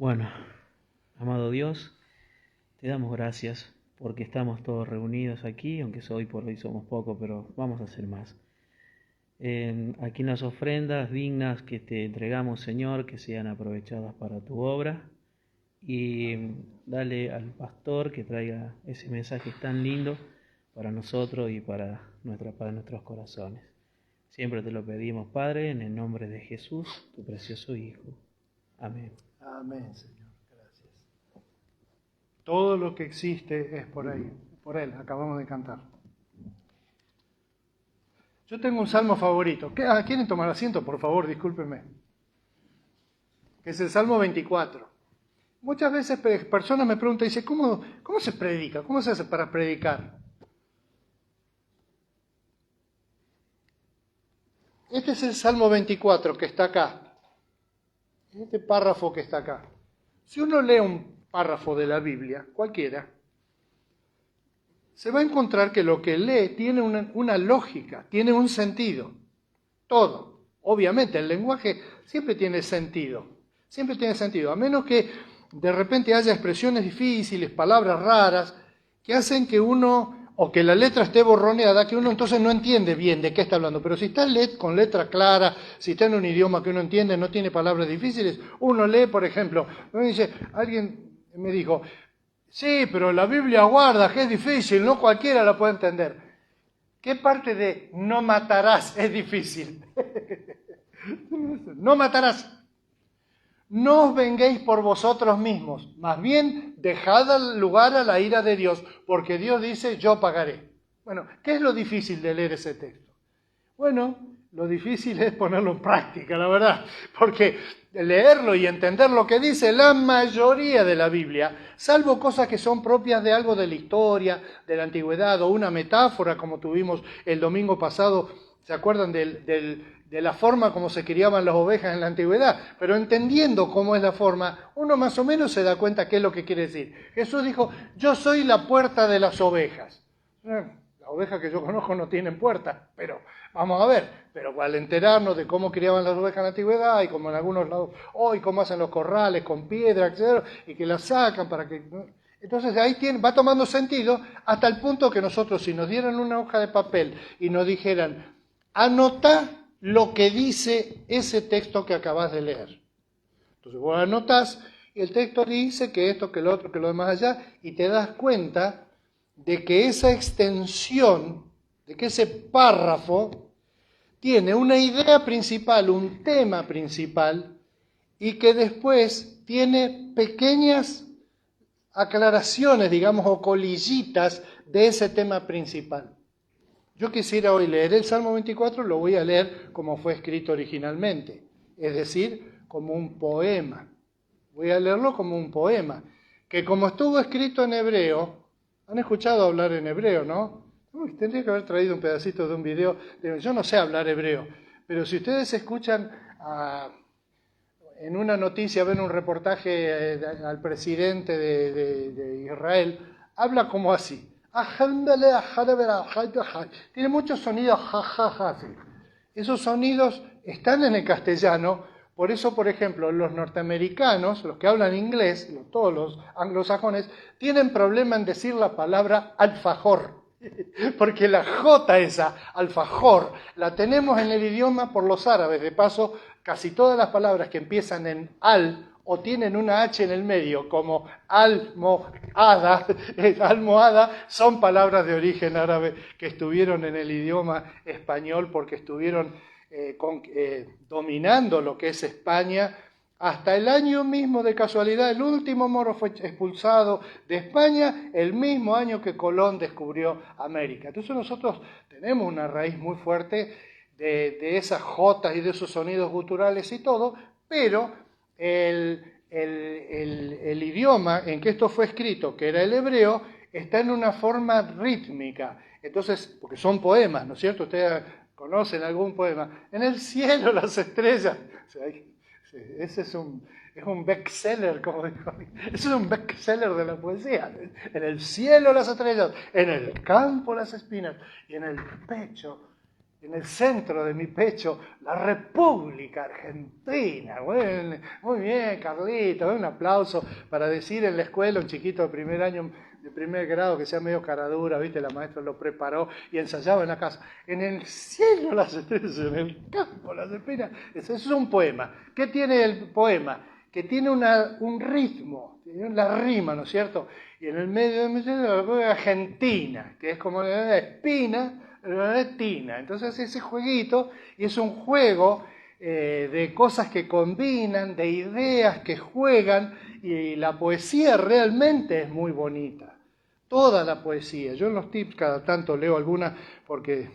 Bueno, amado Dios, te damos gracias porque estamos todos reunidos aquí, aunque hoy por hoy somos pocos, pero vamos a hacer más. Aquí en las ofrendas dignas que te entregamos, Señor, que sean aprovechadas para tu obra, y dale al pastor que traiga ese mensaje tan lindo para nosotros y para nuestros corazones. Siempre te lo pedimos, Padre, en el nombre de Jesús, tu precioso Hijo. Amén. Amén, Señor. Gracias. Todo lo que existe es por ahí, por Él. Acabamos de cantar. Yo tengo un salmo favorito. ¿Quieren tomar asiento, por favor? Discúlpenme. Que es el Salmo 24. Muchas veces personas me preguntan, dice, ¿cómo se predica? ¿Cómo se hace para predicar? Este es el Salmo 24 que está acá. Este párrafo que está acá. Si uno lee un párrafo de la Biblia, cualquiera, se va a encontrar que lo que lee tiene una lógica, tiene un sentido. Todo. Obviamente, el lenguaje siempre tiene sentido. Siempre tiene sentido. A menos que de repente haya expresiones difíciles, palabras raras, que hacen que uno, o que la letra esté borroneada, que uno entonces no entiende bien de qué está hablando. Pero si está con letra clara, si está en un idioma que uno entiende, no tiene palabras difíciles, uno lee, por ejemplo, alguien me dijo, sí, pero la Biblia guarda, que es difícil, no cualquiera la puede entender. ¿Qué parte de no matarás es difícil? No matarás. No os venguéis por vosotros mismos, más bien dejad lugar a la ira de Dios, porque Dios dice, yo pagaré. Bueno, ¿qué es lo difícil de leer ese texto? Bueno, lo difícil es ponerlo en práctica, la verdad, porque leerlo y entender lo que dice la mayoría de la Biblia, salvo cosas que son propias de algo de la historia, de la antigüedad, o una metáfora como tuvimos el domingo pasado, ¿se acuerdan de la forma como se criaban las ovejas en la antigüedad? Pero entendiendo cómo es la forma, uno más o menos se da cuenta qué es lo que quiere decir. Jesús dijo, yo soy la puerta de las ovejas. Las ovejas que yo conozco no tienen puerta, pero vamos a ver. Pero al enterarnos de cómo criaban las ovejas en la antigüedad y como en algunos lados hoy, cómo hacen los corrales con piedra, etc., y que las sacan para que... Entonces ahí va tomando sentido hasta el punto que nosotros, si nos dieran una hoja de papel y nos dijeran, anotá lo que dice ese texto que acabas de leer. Entonces vos anotás y el texto dice que esto, que lo otro, que lo demás allá, y te das cuenta de que esa extensión, de que ese párrafo tiene una idea principal, un tema principal, y que después tiene pequeñas aclaraciones, digamos, o colillitas de ese tema principal. Yo quisiera hoy leer el Salmo 24, lo voy a leer como fue escrito originalmente, es decir, como un poema. Voy a leerlo como un poema, que como estuvo escrito en hebreo, han escuchado hablar en hebreo, ¿no? Uy, tendría que haber traído un pedacito de un video. Yo no sé hablar hebreo, pero si ustedes escuchan en una noticia, ven un reportaje al presidente de Israel, habla como así. Tiene muchos sonidos, esos sonidos están en el castellano, por eso, por ejemplo, los norteamericanos, los que hablan inglés, todos los anglosajones, tienen problema en decir la palabra alfajor, porque la J esa, alfajor, la tenemos en el idioma por los árabes. De paso, casi todas las palabras que empiezan en al o tienen una H en el medio, como almohada, son palabras de origen árabe que estuvieron en el idioma español porque estuvieron dominando lo que es España hasta el año mismo, de casualidad. El último moro fue expulsado de España el mismo año que Colón descubrió América. Entonces nosotros tenemos una raíz muy fuerte de esas jotas y de esos sonidos guturales y todo, pero el idioma en que esto fue escrito, que era el hebreo, está en una forma rítmica. Entonces, porque son poemas, ¿no es cierto? Ustedes conocen algún poema. En el cielo las estrellas. O sea, ese es un bestseller, como dijo. Ese es un bestseller de la poesía. En el cielo las estrellas, en el campo las espinas y en el pecho en el centro de mi pecho, la República Argentina. Bueno, muy bien, Carlito, un aplauso para decir en la escuela, un chiquito de primer año, de primer grado, que sea medio caradura, ¿viste? La maestra lo preparó y ensayaba en la casa. En el cielo las estrellas, en el campo las espinas. Eso es un poema. ¿Qué tiene el poema? Que tiene un ritmo, tiene la rima, ¿no es cierto? Y en el medio de mi cielo, la Argentina, que es como la espina, Tina. Entonces ese jueguito, y es un juego de cosas que combinan, de ideas que juegan, y la poesía realmente es muy bonita. Toda la poesía. Yo en los tips cada tanto leo algunas porque,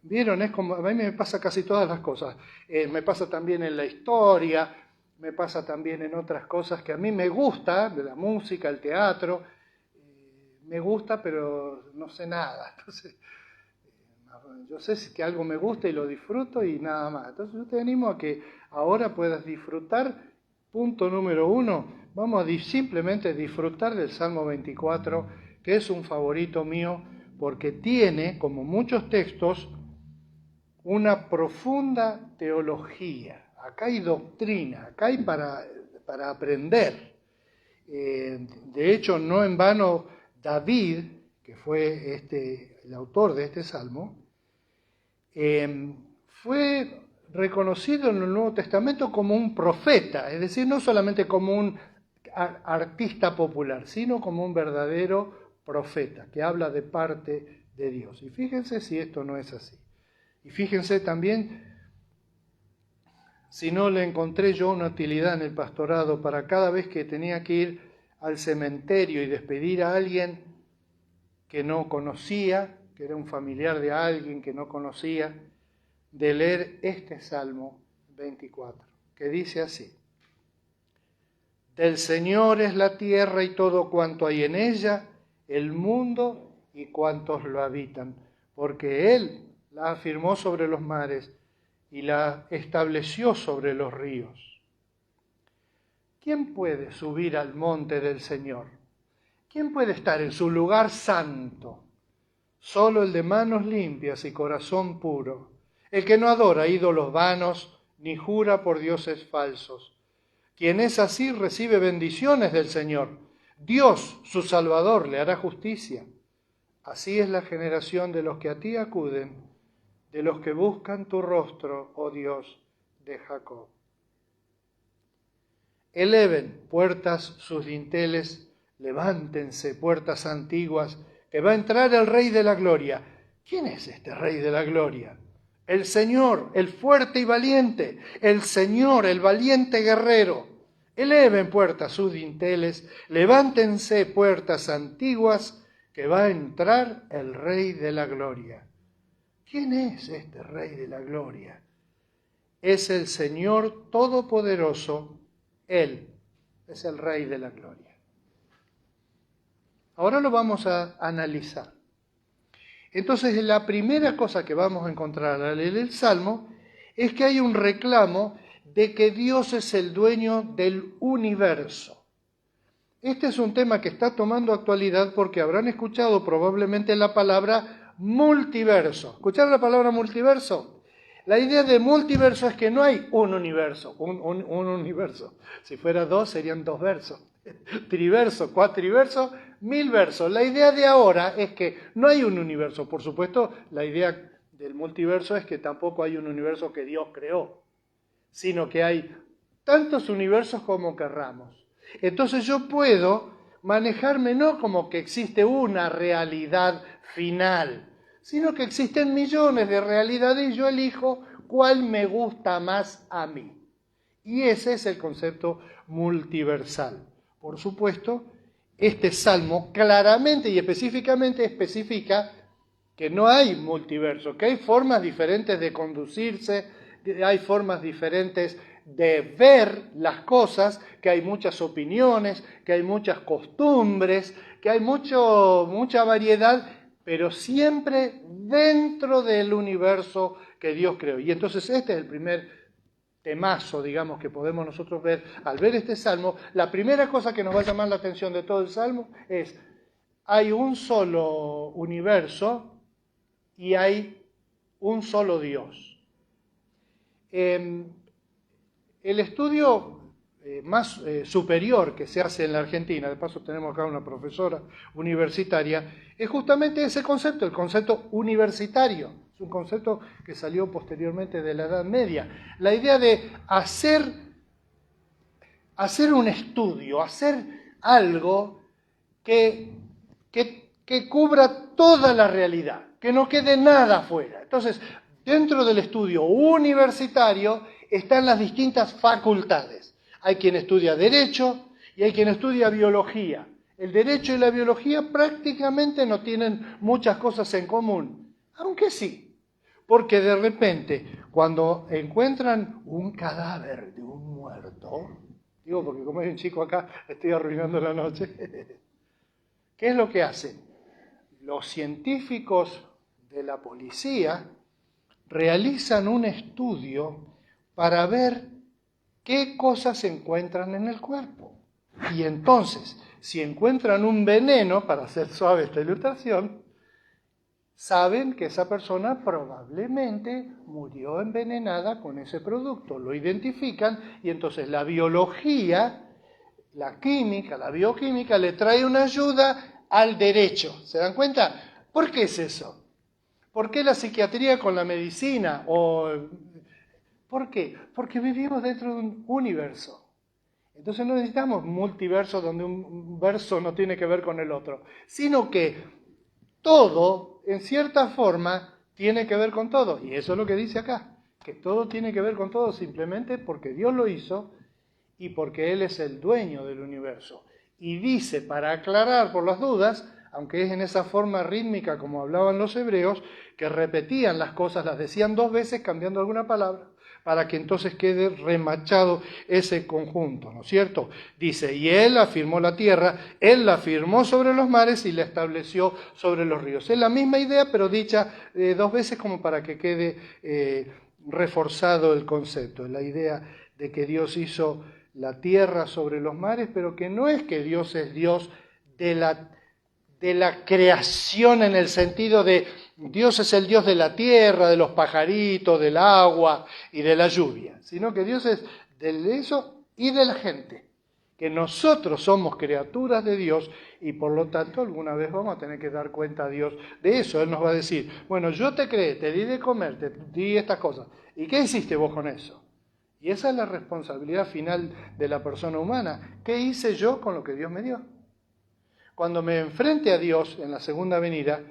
vieron, es como, a mí me pasa casi todas las cosas. Me pasa también en la historia, me pasa también en otras cosas que a mí me gusta, de la música, el teatro. Me gusta, pero no sé nada. Entonces, yo sé que algo me gusta y lo disfruto y nada más. Entonces yo te animo a que ahora puedas disfrutar. Punto número 1, vamos a simplemente disfrutar del Salmo 24, que es un favorito mío, porque tiene, como muchos textos, una profunda teología. Acá hay doctrina, acá hay para aprender. De hecho, no en vano David, que fue el autor de este salmo, fue reconocido en el Nuevo Testamento como un profeta, es decir, no solamente como un artista popular, sino como un verdadero profeta, que habla de parte de Dios. Y fíjense si esto no es así. Y fíjense también si no le encontré yo una utilidad en el pastorado para cada vez que tenía que ir al cementerio y despedir a alguien que no conocía, que era un familiar de alguien que no conocía, de leer este Salmo 24, que dice así: Del Señor es la tierra y todo cuanto hay en ella, el mundo y cuantos lo habitan, porque Él la afirmó sobre los mares y la estableció sobre los ríos. ¿Quién puede subir al monte del Señor? ¿Quién puede estar en su lugar santo? Solo el de manos limpias y corazón puro, el que no adora ídolos vanos ni jura por dioses falsos. Quien es así recibe bendiciones del Señor. Dios, su Salvador, le hará justicia. Así es la generación de los que a ti acuden, de los que buscan tu rostro, oh Dios de Jacob. Eleven, puertas, sus dinteles, levántense, puertas antiguas, que va a entrar el Rey de la Gloria. ¿Quién es este Rey de la Gloria? El Señor, el fuerte y valiente, el Señor, el valiente guerrero. Eleven, puertas, sus dinteles, levántense, puertas antiguas, que va a entrar el Rey de la Gloria. ¿Quién es este Rey de la Gloria? Es el Señor Todopoderoso. Él es el Rey de la Gloria. Ahora lo vamos a analizar. Entonces, la primera cosa que vamos a encontrar al leer el Salmo es que hay un reclamo de que Dios es el dueño del universo. Este es un tema que está tomando actualidad porque habrán escuchado probablemente la palabra multiverso. ¿Escucharon la palabra multiverso? La idea de multiverso es que no hay un universo, un universo. Si fuera dos, serían dos versos. Triverso, cuatriverso, mil versos. La idea de ahora es que no hay un universo. Por supuesto, la idea del multiverso es que tampoco hay un universo que Dios creó, sino que hay tantos universos como querramos. Entonces yo puedo manejarme no como que existe una realidad final, sino que existen millones de realidades y yo elijo cuál me gusta más a mí. Y ese es el concepto multiversal. Por supuesto, este salmo claramente y específicamente especifica que no hay multiverso, que hay formas diferentes de conducirse, hay formas diferentes de ver las cosas, que hay muchas opiniones, que hay muchas costumbres, que hay mucha variedad, pero siempre dentro del universo que Dios creó. Y entonces este es el primer temazo, digamos, que podemos nosotros ver al ver este salmo. La primera cosa que nos va a llamar la atención de todo el salmo es: hay un solo universo y hay un solo Dios. El estudio más superior que se hace en la Argentina, de paso tenemos acá una profesora universitaria, es justamente ese concepto, el concepto universitario. Es un concepto que salió posteriormente de la Edad Media. La idea de hacer un estudio, hacer algo que cubra toda la realidad, que no quede nada afuera. Entonces, dentro del estudio universitario están las distintas facultades. Hay quien estudia Derecho y hay quien estudia Biología. El Derecho y la Biología prácticamente no tienen muchas cosas en común, aunque sí, porque de repente, cuando encuentran un cadáver de un muerto, digo porque como hay un chico acá, estoy arruinando la noche, ¿qué es lo que hacen? Los científicos de la policía realizan un estudio para ver qué cosas se encuentran en el cuerpo. Y entonces, si encuentran un veneno, para hacer suave esta ilustración, saben que esa persona probablemente murió envenenada con ese producto. Lo identifican y entonces la biología, la química, la bioquímica le trae una ayuda al derecho. ¿Se dan cuenta? ¿Por qué es eso? ¿Por qué la psiquiatría con la medicina? ¿Por qué? Porque vivimos dentro de un universo. Entonces no necesitamos multiversos donde un verso no tiene que ver con el otro, sino que todo, en cierta forma, tiene que ver con todo. Y eso es lo que dice acá, que todo tiene que ver con todo simplemente porque Dios lo hizo y porque Él es el dueño del universo. Y dice, para aclarar por las dudas, aunque es en esa forma rítmica como hablaban los hebreos, que repetían las cosas, las decían 2 veces cambiando alguna palabra, para que entonces quede remachado ese conjunto, ¿no es cierto? Dice, y Él afirmó la tierra, Él la afirmó sobre los mares y la estableció sobre los ríos. Es la misma idea, pero dicha 2 veces como para que quede reforzado el concepto, la idea de que Dios hizo la tierra sobre los mares, pero que no es que Dios es Dios de la creación en el sentido de Dios es el Dios de la tierra, de los pajaritos, del agua y de la lluvia, sino que Dios es de eso y de la gente, que nosotros somos criaturas de Dios y por lo tanto alguna vez vamos a tener que dar cuenta a Dios de eso. Él nos va a decir, bueno, yo te creé, te di de comer, te di estas cosas, ¿y qué hiciste vos con eso? Y esa es la responsabilidad final de la persona humana. ¿Qué hice yo con lo que Dios me dio? Cuando me enfrente a Dios en la segunda venida,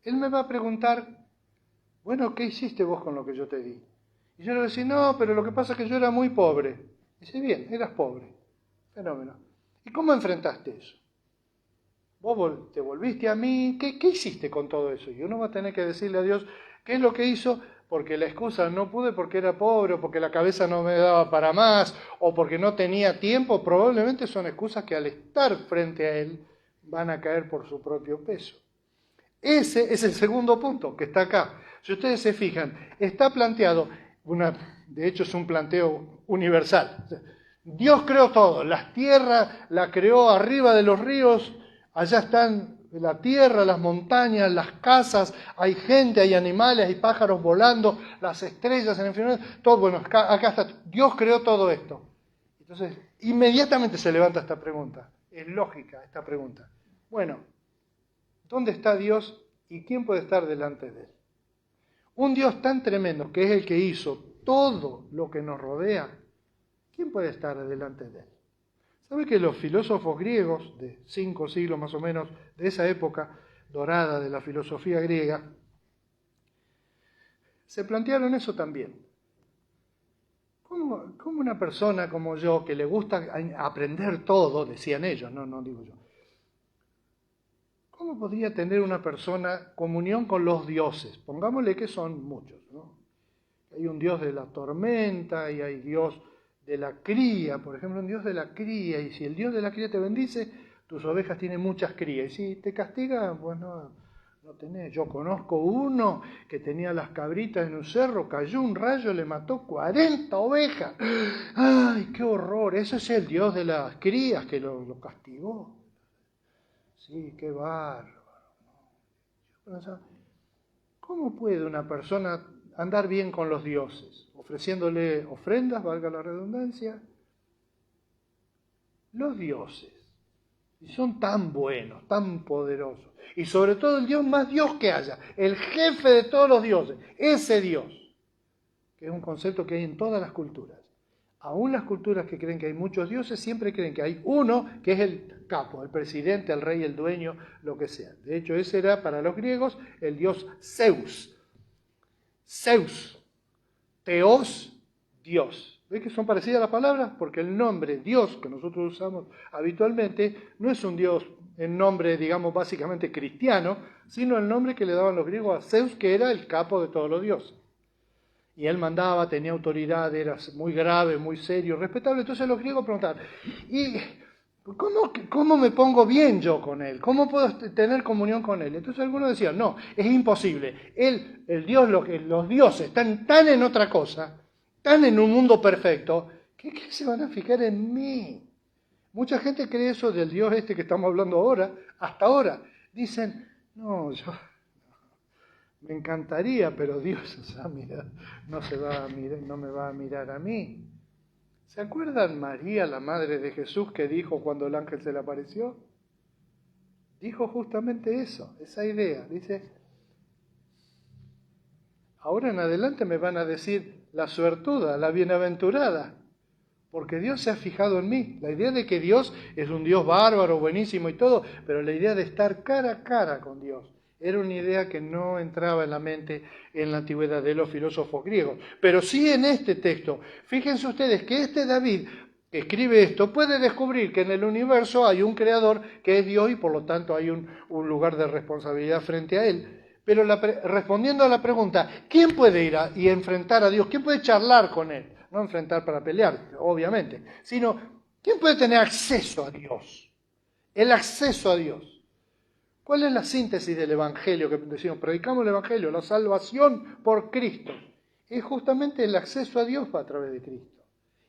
Él me va a preguntar, bueno, ¿qué hiciste vos con lo que yo te di? Y yo le voy a decir, no, pero lo que pasa es que yo era muy pobre. Dice, bien, eras pobre. Fenómeno. ¿Y cómo enfrentaste eso? Vos te volviste a mí, ¿qué hiciste con todo eso? Y uno va a tener que decirle a Dios, ¿qué es lo que hizo? Porque la excusa no pude porque era pobre, o porque la cabeza no me daba para más, o porque no tenía tiempo, probablemente son excusas que al estar frente a Él van a caer por su propio peso. Ese es el segundo punto que está acá. Si ustedes se fijan, está planteado, de hecho es un planteo universal. Dios creó todo, las tierras la creó arriba de los ríos, allá están la tierra, las montañas, las casas, hay gente, hay animales, hay pájaros volando, las estrellas en el firmamento, todo, bueno, acá está, Dios creó todo esto. Entonces, inmediatamente se levanta esta pregunta, es lógica esta pregunta. Bueno, ¿dónde está Dios y quién puede estar delante de Él? Un Dios tan tremendo que es el que hizo todo lo que nos rodea, ¿quién puede estar delante de Él? ¿Sabe que los filósofos griegos de 5 siglos más o menos, de esa época dorada de la filosofía griega, se plantearon eso también? ¿Cómo una persona como yo, que le gusta aprender todo, decían ellos, no digo yo, ¿cómo podría tener una persona comunión con los dioses? Pongámosle que son muchos, ¿no? Hay un dios de la tormenta y hay dios de la cría, por ejemplo, un dios de la cría, y si el dios de la cría te bendice, tus ovejas tienen muchas crías, y si te castiga, pues no tenés. Yo conozco uno que tenía las cabritas en un cerro, cayó un rayo, le mató 40 ovejas. ¡Ay, qué horror! Ese es el dios de las crías que lo castigó. Sí, qué bárbaro. ¿cómo puede una persona andar bien con los dioses? Ofreciéndole ofrendas, valga la redundancia. Los dioses, y son tan buenos, tan poderosos, y sobre todo el Dios más Dios que haya, el jefe de todos los dioses, ese Dios, que es un concepto que hay en todas las culturas. Aún las culturas que creen que hay muchos dioses siempre creen que hay uno que es el capo, el presidente, el rey, el dueño, lo que sea. De hecho, ese era para los griegos el dios Zeus. Zeus, Teos, Dios. ¿Ves que son parecidas las palabras? Porque el nombre Dios que nosotros usamos habitualmente no es un Dios en nombre, digamos, básicamente cristiano, sino el nombre que le daban los griegos a Zeus, que era el capo de todos los dioses. Y él mandaba, tenía autoridad, era muy grave, muy serio, respetable. Entonces los griegos preguntaban, ¿y cómo me pongo bien yo con él? ¿Cómo puedo tener comunión con él? Entonces algunos decían, no, es imposible. El Dios, los dioses están tan en otra cosa, tan en un mundo perfecto, que ¿qué se van a fijar en mí? Mucha gente cree eso del Dios este que estamos hablando ahora, hasta ahora. Dicen, no, me encantaría, pero Dios, o sea, mira, no me va a mirar a mí. ¿Se acuerdan María, la madre de Jesús, que dijo cuando el ángel se le apareció? Dijo justamente eso, esa idea. Dice, ahora en adelante me van a decir la suertuda, la bienaventurada, porque Dios se ha fijado en mí. La idea de que Dios es un Dios bárbaro, buenísimo y todo, pero la idea de estar cara a cara con Dios era una idea que no entraba en la mente en la antigüedad de los filósofos griegos. Pero sí en este texto. Fíjense ustedes que este David, que escribe esto, puede descubrir que en el universo hay un creador que es Dios y por lo tanto hay un lugar de responsabilidad frente a él. Pero respondiendo a la pregunta, ¿quién puede ir y enfrentar a Dios? ¿Quién puede charlar con él? No enfrentar para pelear, obviamente, sino ¿quién puede tener acceso a Dios? El acceso a Dios. ¿Cuál es la síntesis del Evangelio que decimos? Predicamos el Evangelio, la salvación por Cristo. Es justamente el acceso a Dios a través de Cristo.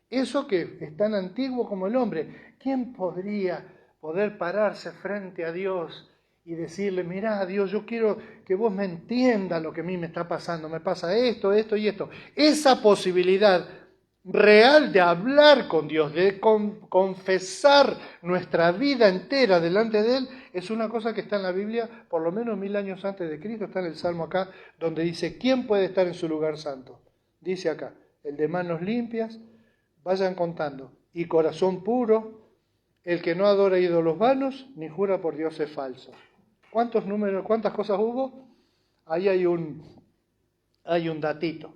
Eso que es tan antiguo como el hombre. ¿Quién podría poder pararse frente a Dios y decirle, mirá, Dios, yo quiero que vos me entiendas lo que a mí me está pasando, me pasa esto, esto y esto? Esa posibilidad real de hablar con Dios, de confesar nuestra vida entera delante de Él, es una cosa que está en la Biblia, por lo menos 1000 años antes de Cristo, está en el Salmo acá, donde dice, ¿quién puede estar en su lugar santo? Dice acá, el de manos limpias, vayan contando, y corazón puro, el que no adora ídolos vanos, ni jura por dioses falsos. ¿Cuántos números, cuántas cosas hubo? Ahí hay un datito.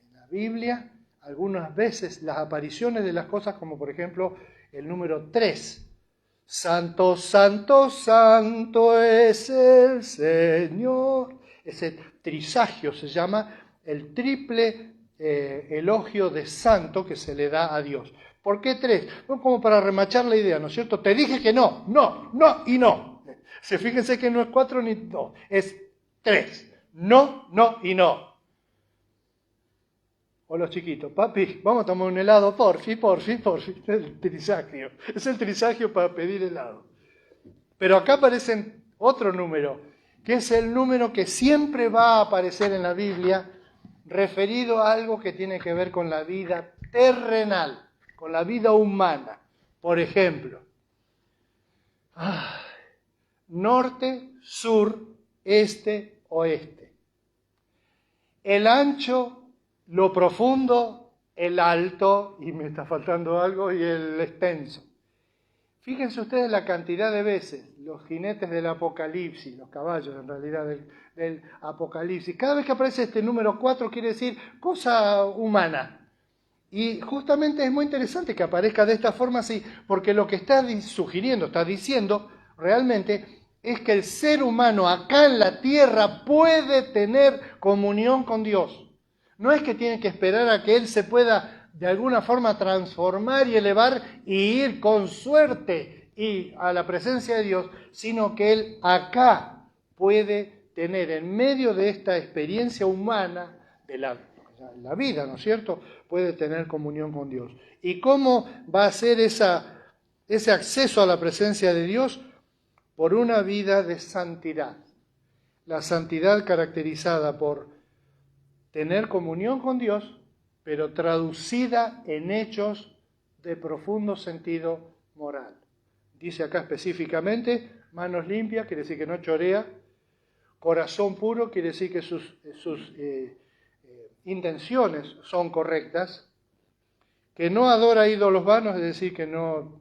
En la Biblia, algunas veces las apariciones de las cosas, como por ejemplo el número 3. Santo, santo, santo es el Señor. Ese trisagio se llama el triple elogio de santo que se le da a Dios. ¿Por qué 3? Bueno, como para remachar la idea, ¿no es cierto? Te dije que no, no, no y no. Fíjense que no es 4 ni 2, es 3. No, no y no. O los chiquitos, papi, vamos a tomar un helado, porfi. Es el trisagio. Es el trisagio para pedir helado. Pero acá aparece otro número, que es el número que siempre va a aparecer en la Biblia, referido a algo que tiene que ver con la vida terrenal, con la vida humana. Por ejemplo, norte, sur, este, oeste. El ancho, lo profundo, el alto, y me está faltando algo, y el extenso. Fíjense ustedes la cantidad de veces los jinetes del Apocalipsis, los caballos en realidad del Apocalipsis, cada vez que aparece este número 4 quiere decir cosa humana. Y justamente es muy interesante que aparezca de esta forma así, porque lo que está sugiriendo, está diciendo realmente es que el ser humano acá en la tierra puede tener comunión con Dios. No es que tiene que esperar a que Él se pueda de alguna forma transformar y elevar y ir con suerte y a la presencia de Dios, sino que Él acá puede tener en medio de esta experiencia humana de la vida, ¿no es cierto? Puede tener comunión con Dios. ¿Y cómo va a ser ese acceso a la presencia de Dios? Por una vida de santidad. la santidad caracterizada por tener comunión con Dios, pero traducida en hechos de profundo sentido moral. Dice acá específicamente, manos limpias, quiere decir que no chorea, corazón puro, quiere decir que sus intenciones son correctas, que no adora ídolos vanos, es decir, que no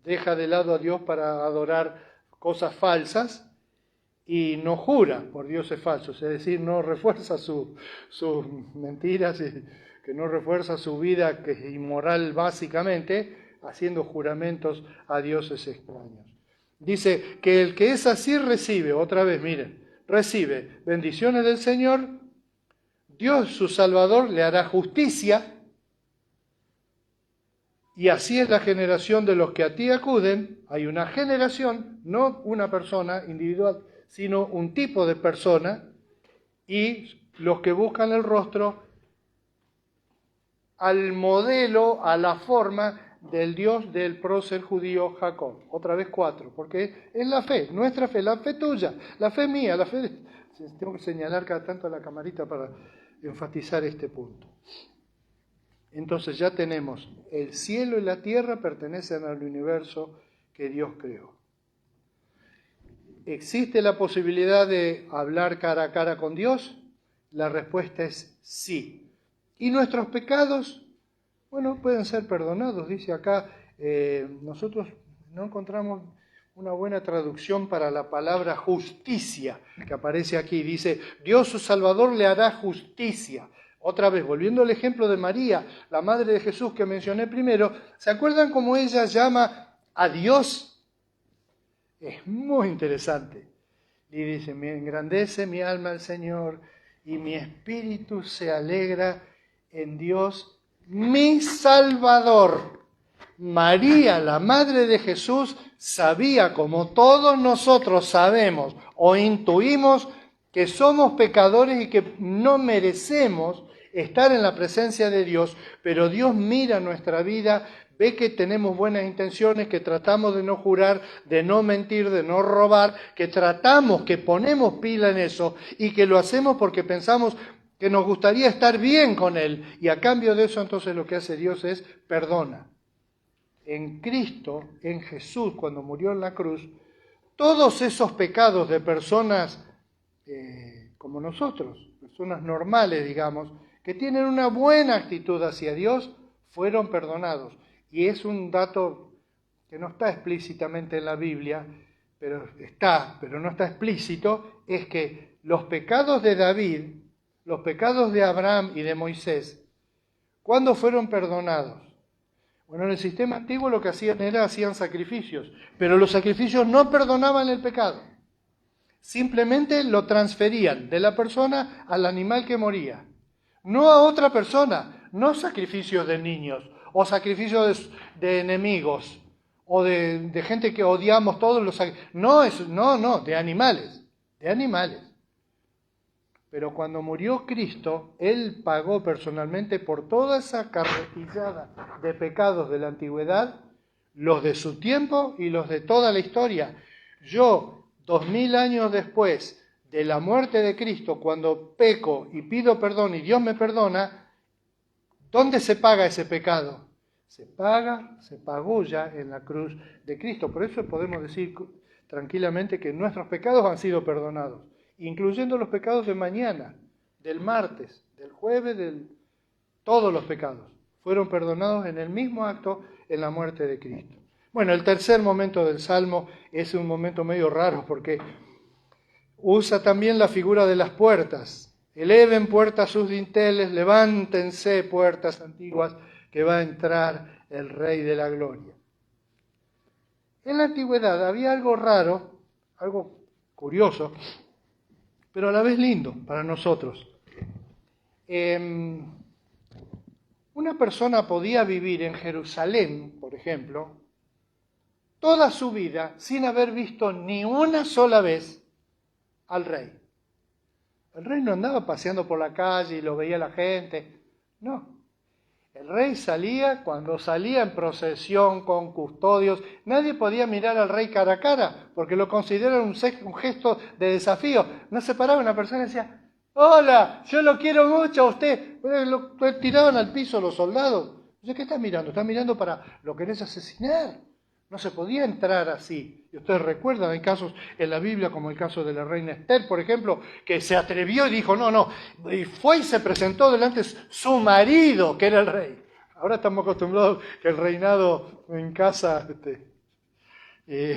deja de lado a Dios para adorar cosas falsas, y no jura por dioses falsos, es decir, no refuerza sus mentiras, que no refuerza su vida, que es inmoral básicamente, haciendo juramentos a dioses extraños. Dice que el que es así recibe, otra vez, miren, recibe bendiciones del Señor, Dios su Salvador le hará justicia, y así es la generación de los que a ti acuden. Hay una generación, no una persona individual, sino un tipo de persona, y los que buscan el rostro al modelo, a la forma del Dios del prócer judío Jacob. Otra vez 4, porque es la fe, nuestra fe, la fe tuya, la fe mía, la fe de... Tengo que señalar cada tanto a la camarita para enfatizar este punto. Entonces ya tenemos, el cielo y la tierra pertenecen al universo que Dios creó. ¿Existe la posibilidad de hablar cara a cara con Dios? La respuesta es sí. ¿Y nuestros pecados? Bueno, pueden ser perdonados. Dice acá, nosotros no encontramos una buena traducción para la palabra justicia, que aparece aquí. Dice, Dios su Salvador le hará justicia. Otra vez, volviendo al ejemplo de María, la madre de Jesús que mencioné primero, ¿se acuerdan cómo ella llama a Dios? Es muy interesante. Y dice, me engrandece mi alma al Señor y mi espíritu se alegra en Dios, mi Salvador. María, la madre de Jesús, sabía, como todos nosotros sabemos o intuimos, que somos pecadores y que no merecemos estar en la presencia de Dios, pero Dios mira nuestra vida, ve que tenemos buenas intenciones, que tratamos de no jurar, de no mentir, de no robar, que tratamos, que ponemos pila en eso y que lo hacemos porque pensamos que nos gustaría estar bien con Él. Y a cambio de eso, entonces lo que hace Dios es perdona. En Cristo, en Jesús, cuando murió en la cruz, todos esos pecados de personas como nosotros, personas normales, digamos, que tienen una buena actitud hacia Dios, fueron perdonados. Y es un dato que no está explícitamente en la Biblia, pero no está explícito, es que los pecados de David, los pecados de Abraham y de Moisés, ¿cuándo fueron perdonados? Bueno, en el sistema antiguo lo que hacían sacrificios, pero los sacrificios no perdonaban el pecado. Simplemente lo transferían de la persona al animal que moría. No a otra persona, no sacrificios de niños, o sacrificios de enemigos, o de gente que odiamos todos los sacrificios. No, de animales. Pero cuando murió Cristo, Él pagó personalmente por toda esa carretillada de pecados de la antigüedad, los de su tiempo y los de toda la historia. Yo, 2000 años después de la muerte de Cristo, cuando peco y pido perdón y Dios me perdona, ¿dónde se paga ese pecado? Se pagó ya en la cruz de Cristo. Por eso podemos decir tranquilamente que nuestros pecados han sido perdonados, incluyendo los pecados de mañana, del martes, del jueves, todos los pecados fueron perdonados en el mismo acto en la muerte de Cristo. Bueno, el tercer momento del Salmo es un momento medio raro porque usa también la figura de las puertas. Eleven puertas sus dinteles, levántense puertas antiguas, que va a entrar el Rey de la Gloria. En la antigüedad había algo raro, algo curioso, pero a la vez lindo para nosotros. Una persona podía vivir en Jerusalén, por ejemplo, toda su vida sin haber visto ni una sola vez al rey. El rey no andaba paseando por la calle y lo veía la gente, no. El rey salía, cuando salía en procesión con custodios, nadie podía mirar al rey cara a cara, porque lo consideraban un gesto de desafío. No se paraba una persona y decía, hola, yo lo quiero mucho a usted. Lo tiraban al piso los soldados. ¿Qué estás mirando? ¿Estás mirando para lo querés asesinar? No se podía entrar así. Y ustedes recuerdan, hay casos en la Biblia, como el caso de la reina Esther, por ejemplo, que se atrevió y dijo, no, y fue y se presentó delante de su marido, que era el rey. Ahora estamos acostumbrados que el reinado en casa, que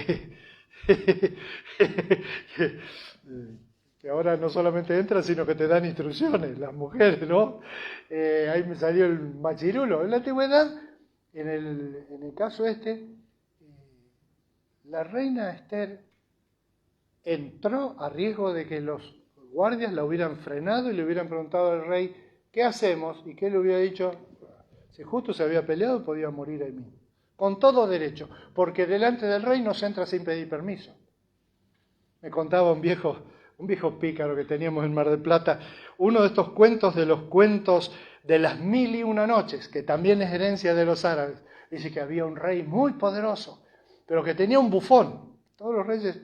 ahora no solamente entran, sino que te dan instrucciones, las mujeres, ¿no? Ahí me salió el machirulo. En la antigüedad, en el caso la reina Esther entró a riesgo de que los guardias la hubieran frenado y le hubieran preguntado al rey, ¿qué hacemos? Y que él le hubiera dicho, si justo se había peleado, podía morir ahí mismo. Con todo derecho, porque delante del rey no se entra sin pedir permiso. Me contaba un viejo pícaro que teníamos en Mar del Plata, uno de estos cuentos de los cuentos de las 1001 noches, que también es herencia de los árabes. Dice que había un rey muy poderoso, pero que tenía un bufón. Todos los reyes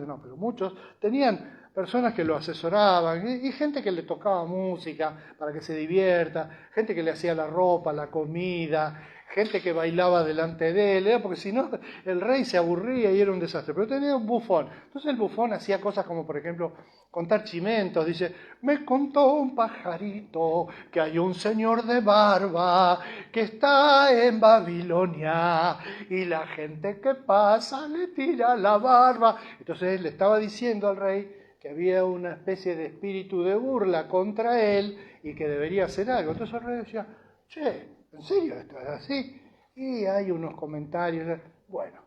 no, pero muchos tenían personas que lo asesoraban y gente que le tocaba música para que se divierta, gente que le hacía la ropa, la comida, gente que bailaba delante de él, porque si no el rey se aburría y era un desastre. Pero tenía un bufón. Entonces el bufón hacía cosas como, por ejemplo, contar chimentos. Dice, me contó un pajarito que hay un señor de barba que está en Babilonia y la gente que pasa le tira la barba. Entonces él le estaba diciendo al rey que había una especie de espíritu de burla contra él y que debería hacer algo. Entonces el rey decía, che, ¿en serio esto es así? Y hay unos comentarios, bueno,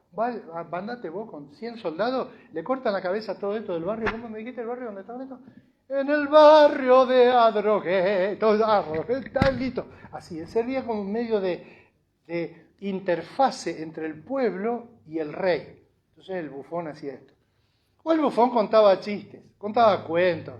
andate vos con 100 soldados, le cortan la cabeza a todo esto del barrio. ¿Cómo me dijiste el barrio donde estaban estos? En el barrio de Adrogué, está listo. Así, servía como un medio de interfase entre el pueblo y el rey. Entonces el bufón hacía esto. O el bufón contaba chistes, contaba cuentos.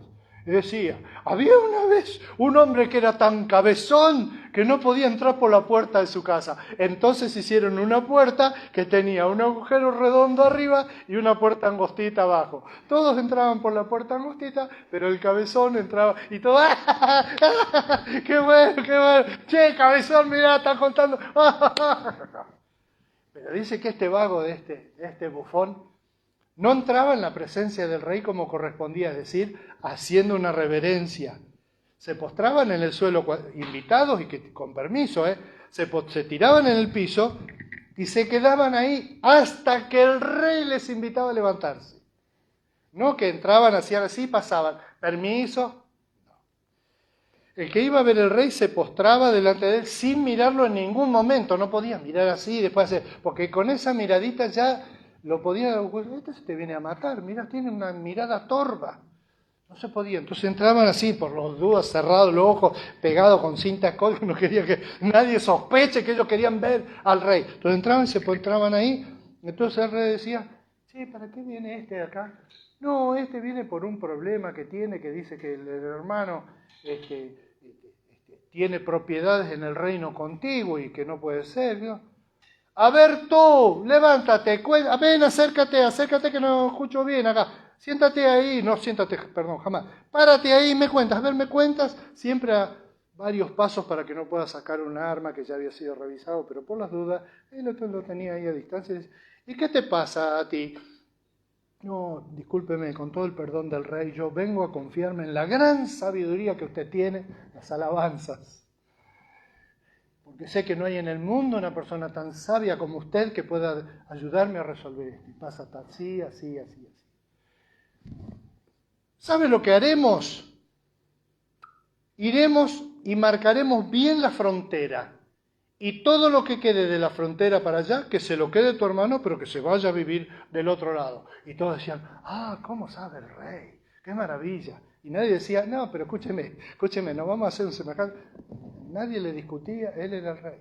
Y decía, había una vez un hombre que era tan cabezón que no podía entrar por la puerta de su casa. Entonces hicieron una puerta que tenía un agujero redondo arriba y una puerta angostita abajo. Todos entraban por la puerta angostita, pero el cabezón entraba y todo, ¡ah! ¡Qué bueno, qué bueno! ¡Che, cabezón, mirá, está contando! Pero dice que este vago de este bufón no entraba en la presencia del rey como correspondía, es decir, haciendo una reverencia. Se postraban en el suelo, invitados y que con permiso, se tiraban en el piso y se quedaban ahí hasta que el rey les invitaba a levantarse. No que entraban, hacían así, pasaban. Permiso. No. El que iba a ver el rey se postraba delante de él sin mirarlo en ningún momento. No podía mirar así y después hacer, porque con esa miradita ya lo podía, este se te viene a matar, mira, tiene una mirada torva. No se podía, entonces entraban así, por los dudas, cerrados los ojos, pegados con cinta colgante, no quería que nadie sospeche que ellos querían ver al rey. Entonces entraban y se entraban ahí, entonces el rey decía, sí, ¿para qué viene este de acá? No, este viene por un problema que tiene, que dice que el hermano tiene propiedades en el reino contiguo y que no puede ser, ¿no? A ver tú, levántate, ven, acércate que no escucho bien acá. Siéntate ahí, no siéntate, perdón, jamás. Párate ahí y me cuentas, a ver, me cuentas, siempre a varios pasos para que no pueda sacar un arma que ya había sido revisado, pero por las dudas, él lo tenía ahí a distancia y dice, ¿y qué te pasa a ti? No, discúlpeme, con todo el perdón del rey, yo vengo a confiarme en la gran sabiduría que usted tiene, las alabanzas. Porque sé que no hay en el mundo una persona tan sabia como usted que pueda ayudarme a resolver esto. Y pasa así. ¿Sabe lo que haremos? Iremos y marcaremos bien la frontera. Y todo lo que quede de la frontera para allá, que se lo quede tu hermano, pero que se vaya a vivir del otro lado. Y todos decían, ¿cómo sabe el rey? ¡Qué maravilla! Y nadie decía, no, pero escúcheme, no vamos a hacer un semejante... Nadie le discutía, él era el rey.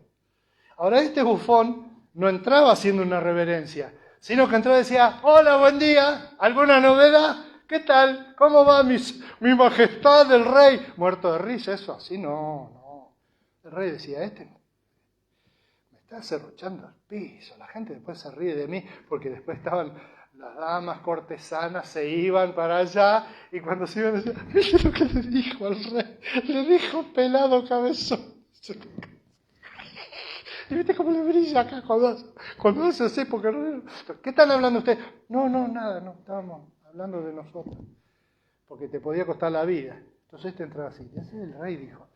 Ahora este bufón no entraba haciendo una reverencia, sino que entraba y decía, hola, buen día, ¿alguna novedad? ¿Qué tal? ¿Cómo va mi majestad el rey? Muerto de risa, eso así no. El rey decía, está serruchando el piso. La gente después se ríe de mí porque después estaban las damas cortesanas, se iban para allá y cuando se iban decían, ¿viste lo que le dijo al rey? Le dijo pelado cabezón. ¿Y viste cómo le brilla acá cuando hace así? Porque, ¿qué están hablando ustedes? No, nada, no, estábamos hablando de nosotros. Porque te podía costar la vida. Entonces este entraba así. Y así el rey dijo,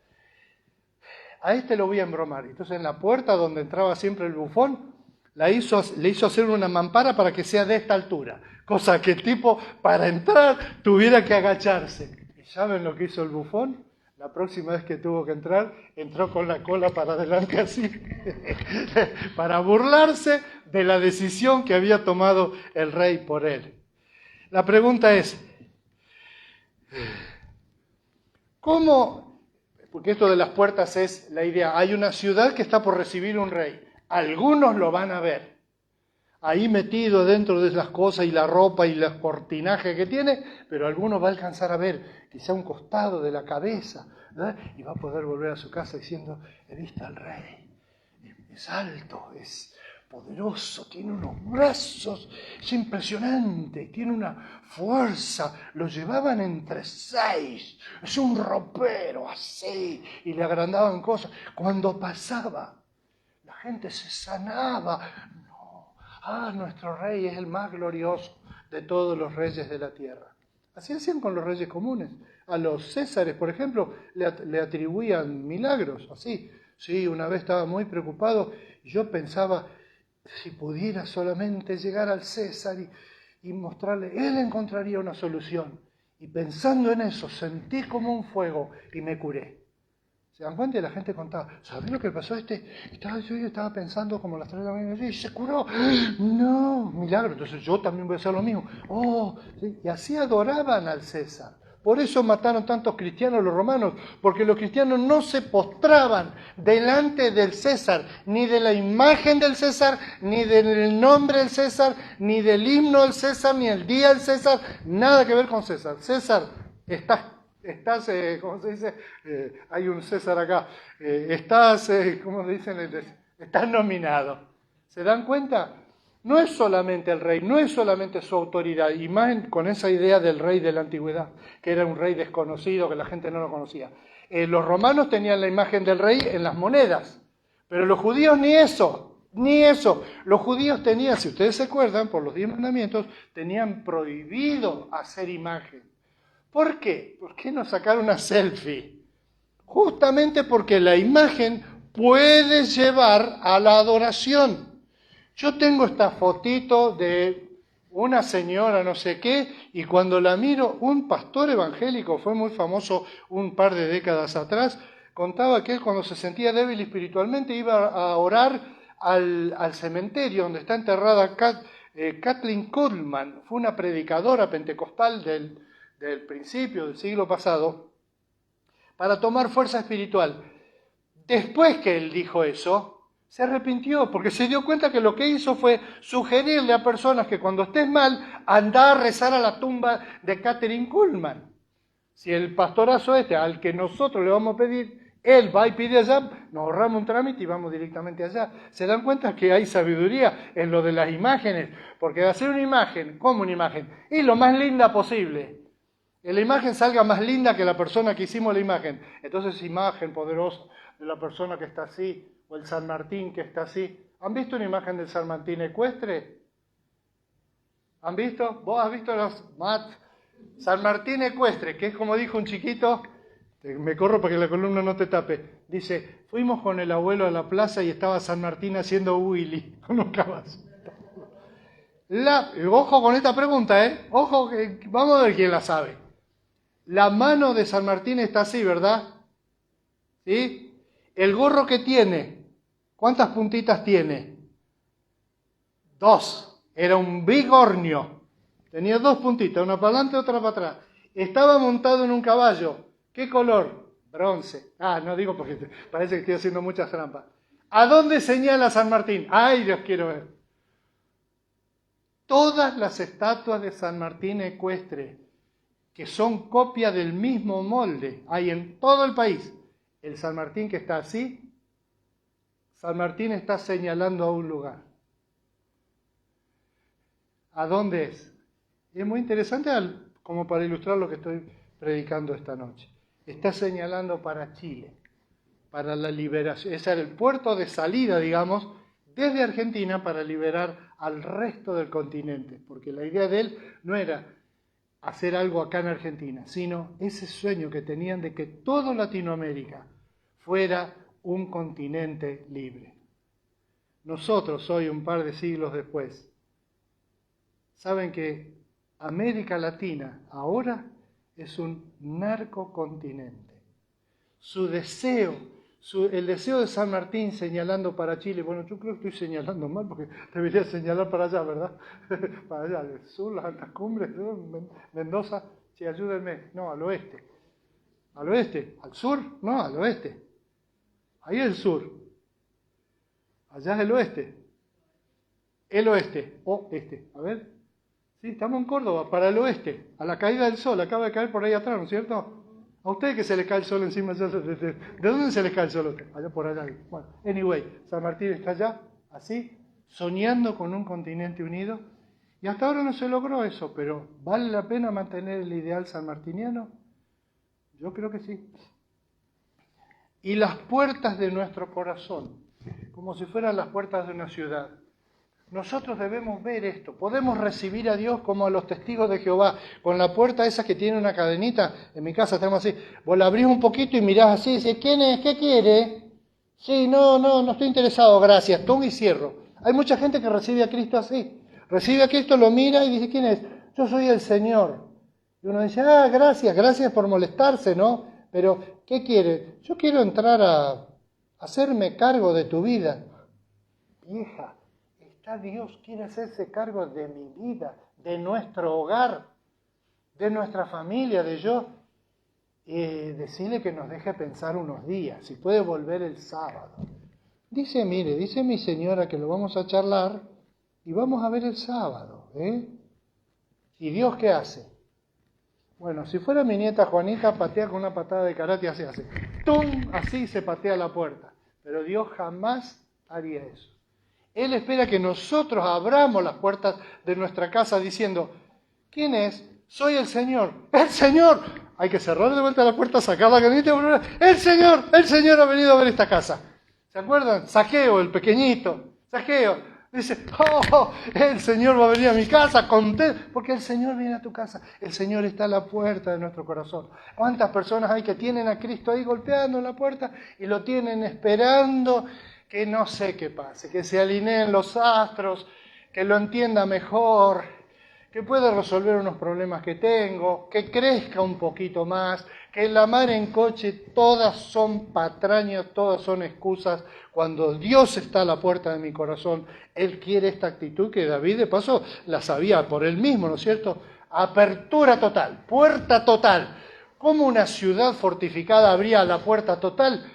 a este lo voy a embromar. Entonces en la puerta donde entraba siempre el bufón, le hizo hacer una mampara para que sea de esta altura. Cosa que el tipo, para entrar, tuviera que agacharse. ¿Y saben lo que hizo el bufón? La próxima vez que tuvo que entrar, entró con la cola para adelante así, para burlarse de la decisión que había tomado el rey por él. La pregunta es, ¿cómo? Porque esto de las puertas es la idea. Hay una ciudad que está por recibir un rey. Algunos lo van a ver. Ahí metido dentro de las cosas y la ropa y los cortinajes que tiene, pero algunos va a alcanzar a ver quizá un costado de la cabeza, ¿verdad? Y va a poder volver a su casa diciendo, he visto al rey, es alto, es poderoso, tiene unos brazos, es impresionante, tiene una fuerza, lo llevaban entre 6, es un ropero así, y le agrandaban cosas. Cuando pasaba, la gente se sanaba. Nuestro rey es el más glorioso de todos los reyes de la tierra. Así hacían con los reyes comunes. A los césares, por ejemplo, le atribuían milagros, así. Sí, una vez estaba muy preocupado y yo pensaba, si pudiera solamente llegar al César y mostrarle, él encontraría una solución. Y pensando en eso, sentí como un fuego y me curé. ¿Se dan cuenta? Y la gente contaba, ¿sabés lo que pasó yo estaba pensando como las 3 de la mañana y se curó? No, milagro. Entonces yo también voy a hacer lo mismo. ¿Sí? Y así adoraban al César. Por eso mataron tantos cristianos los romanos, porque los cristianos no se postraban delante del César, ni de la imagen del César, ni del nombre del César, ni del himno del César, ni el día del César, nada que ver con César. César, estás, ¿cómo se dice? Hay un César acá. ¿Cómo dicen? Estás nominado. ¿Se dan cuenta? No es solamente el rey, no es solamente su autoridad, y más con esa idea del rey de la antigüedad, que era un rey desconocido, que la gente no lo conocía. Los romanos tenían la imagen del rey en las monedas, pero los judíos ni eso. Los judíos tenían, si ustedes se acuerdan, por los 10 mandamientos, tenían prohibido hacer imagen. ¿Por qué? ¿Por qué no sacar una selfie? Justamente porque la imagen puede llevar a la adoración. Yo tengo esta fotito de una señora no sé qué, y cuando la miro, un pastor evangélico, fue muy famoso un par de décadas atrás, contaba que él cuando se sentía débil espiritualmente iba a orar al cementerio donde está enterrada Kathleen Kuhlman. Fue una predicadora pentecostal del principio del siglo pasado, para tomar fuerza espiritual. Después que él dijo eso, se arrepintió, porque se dio cuenta que lo que hizo fue sugerirle a personas que cuando estés mal, anda a rezar a la tumba de Kathryn Kuhlman. Si el pastorazo al que nosotros le vamos a pedir, él va y pide allá, nos ahorramos un trámite y vamos directamente allá. ¿Se dan cuenta que hay sabiduría en lo de las imágenes? Porque hacer una imagen, ¿cómo una imagen? Y lo más linda posible. Que la imagen salga más linda que la persona que hicimos la imagen. Entonces, imagen poderosa de la persona que está así, o el San Martín que está así. ¿Han visto una imagen del San Martín ecuestre? ¿Han visto? ¿Vos has visto San Martín ecuestre, que es como dijo un chiquito, me corro para que la columna no te tape, dice, fuimos con el abuelo a la plaza y estaba San Martín haciendo Willy con un caballo. Ojo con esta pregunta, ojo, vamos a ver quién la sabe. La mano de San Martín está así, ¿verdad? ¿Sí? El gorro que tiene, ¿cuántas puntitas tiene? 2. Era un bigornio. Tenía 2 puntitas, una para adelante y otra para atrás. Estaba montado en un caballo. ¿Qué color? Bronce. No digo porque parece que estoy haciendo muchas trampas. ¿A dónde señala San Martín? ¡Ay, Dios, quiero ver! Todas las estatuas de San Martín ecuestre, que son copia del mismo molde, hay en todo el país. El San Martín que está así, San Martín está señalando a un lugar. ¿A dónde es? Y es muy interesante como para ilustrar lo que estoy predicando esta noche. Está señalando para Chile, para la liberación. Ese era el puerto de salida, digamos, desde Argentina para liberar al resto del continente, porque la idea de él no era hacer algo acá en Argentina, sino ese sueño que tenían de que toda Latinoamérica fuera un continente libre. Nosotros hoy, un par de siglos después, saben que América Latina ahora es un narcocontinente. Su deseo, el deseo de San Martín señalando para Chile, bueno, yo creo que estoy señalando mal porque debería señalar para allá, ¿verdad? Para allá, al sur, las altas cumbres, Mendoza, sí, ayúdenme, no, al oeste. ¿Al oeste? ¿Al sur? No, al oeste. Ahí es el sur. Allá es el oeste. El oeste, o este, a ver. Sí, estamos en Córdoba, para el oeste, a la caída del sol, acaba de caer por ahí atrás, ¿no es cierto? A ustedes que se les cae el sol encima, ¿de dónde se les cae el sol a ustedes? Allá por allá. Bueno, anyway, San Martín está allá, así, soñando con un continente unido, y hasta ahora no se logró eso, pero ¿vale la pena mantener el ideal sanmartiniano? Yo creo que sí. Y las puertas de nuestro corazón, como si fueran las puertas de una ciudad. Nosotros debemos ver esto. Podemos recibir a Dios como a los testigos de Jehová, con la puerta esa que tiene una cadenita. En mi casa tenemos así. Vos la abrís un poquito y mirás así y dices, ¿quién es? ¿Qué quiere? Sí, no estoy interesado, gracias. Tomo y cierro. Hay mucha gente que recibe a Cristo así. Recibe a Cristo, lo mira y dice, ¿quién es? Yo soy el Señor. Y uno dice, gracias por molestarse, ¿no? Pero, ¿qué quiere? Yo quiero entrar a hacerme cargo de tu vida. Vieja. Dios quiere hacerse cargo de mi vida, de nuestro hogar, de nuestra familia, de yo. Decirle que nos deje pensar unos días, si puede volver el sábado. Dice mi señora que lo vamos a charlar y vamos a ver el sábado. ¿Y Dios qué hace? Bueno, si fuera mi nieta Juanita, patea con una patada de karate y así hace. ¡Tum! Así se patea la puerta. Pero Dios jamás haría eso. Él espera que nosotros abramos las puertas de nuestra casa diciendo, ¿quién es? Soy el Señor. ¡El Señor! Hay que cerrar de vuelta la puerta, sacar la canita y volver. ¡El Señor ha venido a ver esta casa! ¿Se acuerdan? Saqueo, el pequeñito. Saqueo. Dice, el Señor va a venir a mi casa, contento, porque el Señor viene a tu casa. El Señor está a la puerta de nuestro corazón. ¿Cuántas personas hay que tienen a Cristo ahí golpeando en la puerta y lo tienen esperando? Que no sé qué pase, que se alineen los astros, que lo entienda mejor, que pueda resolver unos problemas que tengo, que crezca un poquito más, que en la mar en coche todas son patrañas, todas son excusas. Cuando Dios está a la puerta de mi corazón, Él quiere esta actitud que David de paso la sabía por él mismo, ¿no es cierto? Apertura total, puerta total. ¿Cómo una ciudad fortificada abría la puerta total?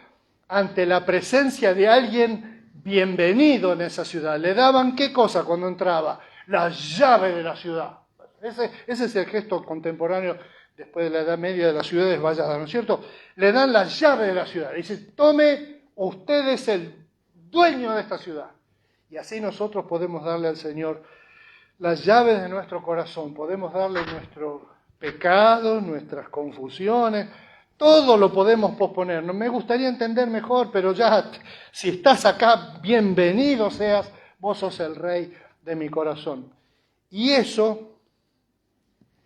Ante la presencia de alguien bienvenido en esa ciudad. ¿Le daban qué cosa cuando entraba? La llave de la ciudad. Ese es el gesto contemporáneo después de la Edad Media de las ciudades valladas, ¿no es cierto? Le dan la llave de la ciudad. Dice, tome, usted es el dueño de esta ciudad. Y así nosotros podemos darle al Señor las llaves de nuestro corazón. Podemos darle nuestros pecados, nuestras confusiones. Todo lo podemos posponer. No me gustaría entender mejor, pero ya, si estás acá, bienvenido seas, vos sos el rey de mi corazón. Y eso,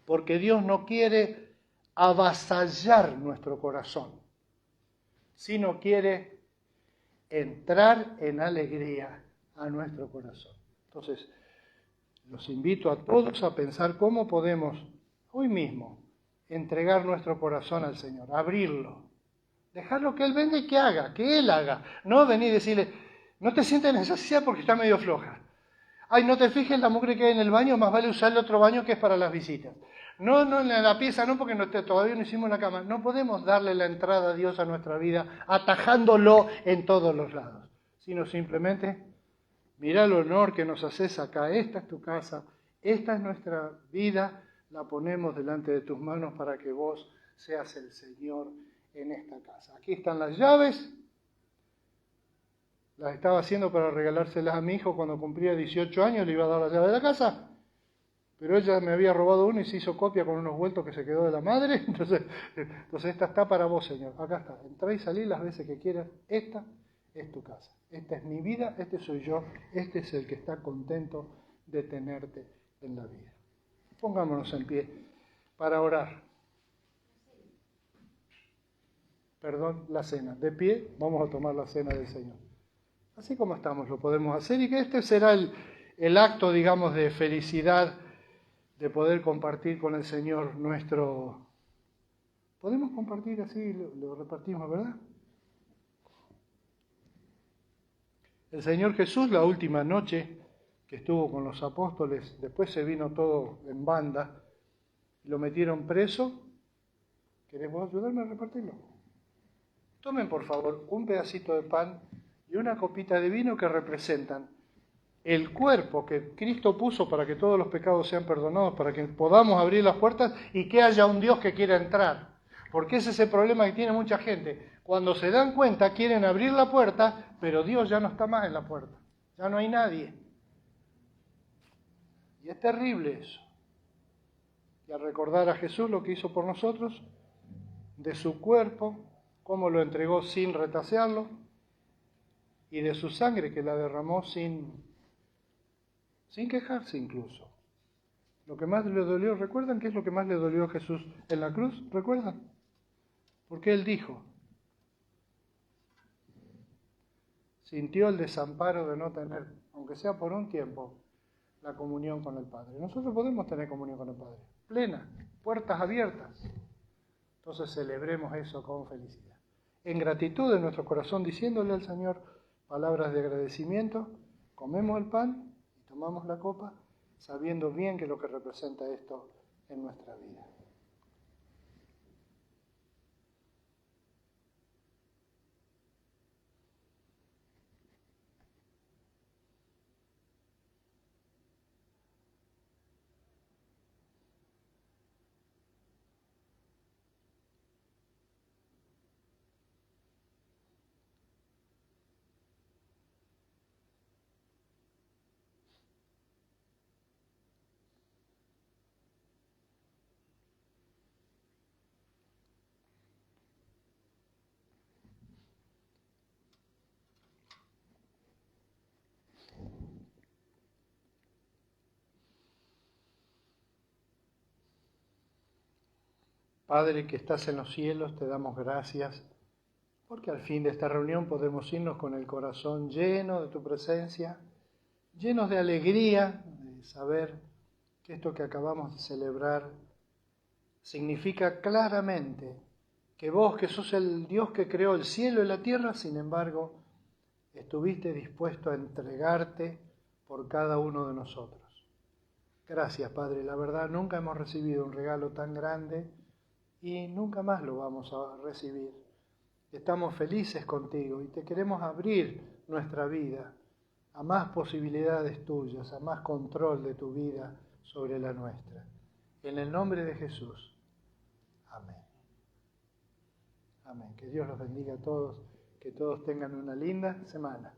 porque Dios no quiere avasallar nuestro corazón, sino quiere entrar en alegría a nuestro corazón. Entonces, los invito a todos a pensar cómo podemos, hoy mismo, entregar nuestro corazón al Señor, abrirlo, dejarlo que Él venga y que haga, que Él haga. No venir y decirle, no te sientes necesidad porque está medio floja. Ay, no te fijes la mugre que hay en el baño, más vale usar el otro baño que es para las visitas. No, en la pieza no, porque todavía no hicimos la cama. No podemos darle la entrada a Dios a nuestra vida, atajándolo en todos los lados, sino simplemente, mira el honor que nos haces acá, esta es tu casa, esta es nuestra vida, la ponemos delante de tus manos para que vos seas el Señor en esta casa. Aquí están las llaves. Las estaba haciendo para regalárselas a mi hijo cuando cumplía 18 años, le iba a dar la llave de la casa. Pero ella me había robado uno y se hizo copia con unos vueltos que se quedó de la madre. Entonces esta está para vos, Señor. Acá está. Entrá y salí las veces que quieras. Esta es tu casa. Esta es mi vida. Este soy yo. Este es el que está contento de tenerte en la vida. Pongámonos en pie para orar. Perdón, la cena. De pie, vamos a tomar la cena del Señor. Así como estamos, lo podemos hacer. Y que este será el acto, digamos, de felicidad, de poder compartir con el Señor nuestro... ¿Podemos compartir así? Lo repartimos, ¿verdad? El Señor Jesús, la última noche que estuvo con los apóstoles, después se vino todo en banda, lo metieron preso. ¿Querés ayudarme a repartirlo? Tomen, por favor, un pedacito de pan y una copita de vino que representan el cuerpo que Cristo puso para que todos los pecados sean perdonados, para que podamos abrir las puertas y que haya un Dios que quiera entrar. Porque ese es el problema que tiene mucha gente. Cuando se dan cuenta quieren abrir la puerta, pero Dios ya no está más en la puerta. Ya no hay nadie. Y es terrible eso. Y al recordar a Jesús lo que hizo por nosotros, de su cuerpo, cómo lo entregó sin retasearlo, y de su sangre que la derramó sin quejarse incluso. Lo que más le dolió, ¿recuerdan qué es lo que más le dolió a Jesús en la cruz? ¿Recuerdan? Porque Él dijo, sintió el desamparo de no tener, aunque sea por un tiempo, la comunión con el Padre. Nosotros podemos tener comunión con el Padre, plena, puertas abiertas. Entonces celebremos eso con felicidad. En gratitud en nuestro corazón, diciéndole al Señor palabras de agradecimiento, comemos el pan y tomamos la copa, sabiendo bien que lo que representa esto en nuestra vida. Padre que estás en los cielos, te damos gracias porque al fin de esta reunión podemos irnos con el corazón lleno de tu presencia, llenos de alegría de saber que esto que acabamos de celebrar significa claramente que vos, que sos el Dios que creó el cielo y la tierra, sin embargo, estuviste dispuesto a entregarte por cada uno de nosotros. Gracias, Padre. La verdad, nunca hemos recibido un regalo tan grande y nunca más lo vamos a recibir. Estamos felices contigo y te queremos abrir nuestra vida a más posibilidades tuyas, a más control de tu vida sobre la nuestra. En el nombre de Jesús. Amén. Amén. Que Dios los bendiga a todos, que todos tengan una linda semana.